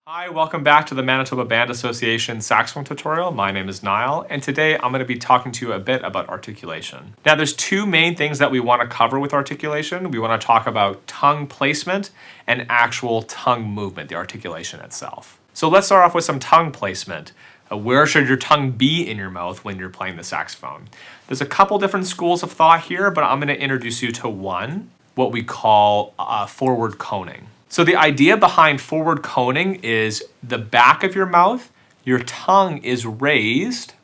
Hi, welcome back to the Manitoba Band Association saxophone tutorial. My name is Niall, and today I'm going to be talking to you a bit about articulation. Now, there's two main things that we want to cover with articulation. We want to talk about tongue placement and actual tongue movement, the articulation itself. So let's start off with some tongue placement. Where should your tongue be in your mouth when you're playing the saxophone? There's a couple different schools of thought here, but I'm going to introduce you to one, what we call forward coning. So the idea behind forward coning is the back of your mouth, your tongue is raised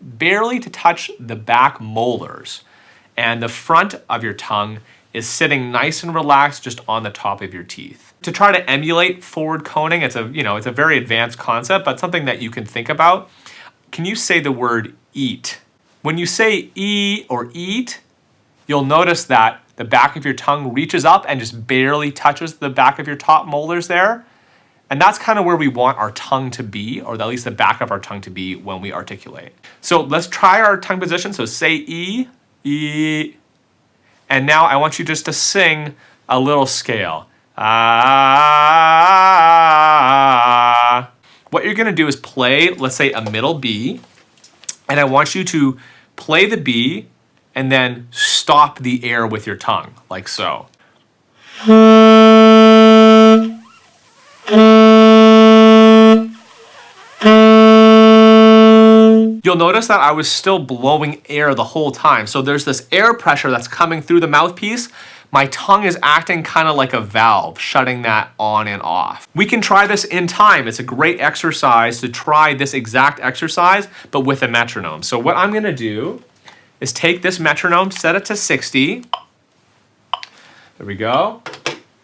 barely to touch the back molars, and the front of your tongue is sitting nice and relaxed just on the top of your teeth. To try to emulate forward coning, it's a very advanced concept, but something that you can think about. Can you say the word eat? When you say e or eat, you'll notice that the back of your tongue reaches up and just barely touches the back of your top molars there. And that's kind of where we want our tongue to be, or at least the back of our tongue to be when we articulate. So let's try our tongue position. So say E, E. And now I want you just to sing a little scale. Ah. What you're gonna do is play, let's say a middle B, and I want you to play the B and then stop the air with your tongue, like so. You'll notice that I was still blowing air the whole time. So there's this air pressure that's coming through the mouthpiece. My tongue is acting kind of like a valve, shutting that on and off. We can try this in time. It's a great exercise to try this exact exercise, but with a metronome. So what I'm gonna do is take this metronome, set it to 60. There we go.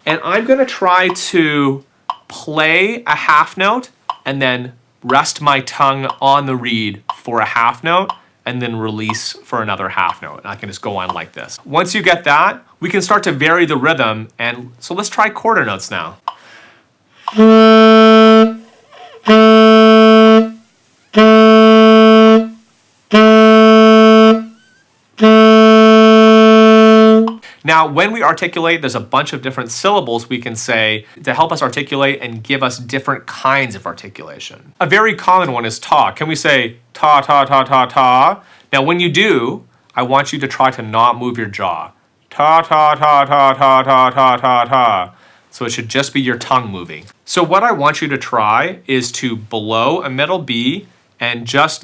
And I'm gonna try to play a half note and then rest my tongue on the reed for a half note and then release for another half note. And I can just go on like this. Once you get that, we can start to vary the rhythm. And so let's try quarter notes now. Now, when we articulate, there's a bunch of different syllables we can say to help us articulate and give us different kinds of articulation. A very common one is ta. Can we say ta, ta, ta, ta, ta? Now, when you do, I want you to try to not move your jaw. Ta, ta, ta, ta, ta, ta, ta, ta, ta. So it should just be your tongue moving. So what I want you to try is to blow a middle B and just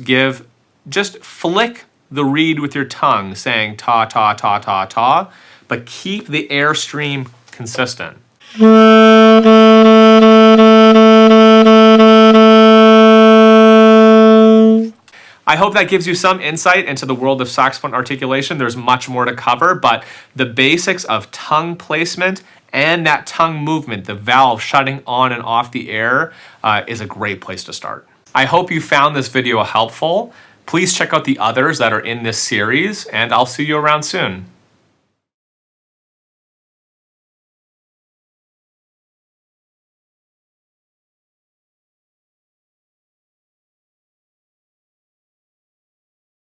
flick the reed with your tongue, saying ta, ta, ta, ta, ta. But keep the airstream consistent. I hope that gives you some insight into the world of saxophone articulation. There's much more to cover, but the basics of tongue placement and that tongue movement, the valve shutting on and off the air, is a great place to start. I hope you found this video helpful. Please check out the others that are in this series, and I'll see you around soon.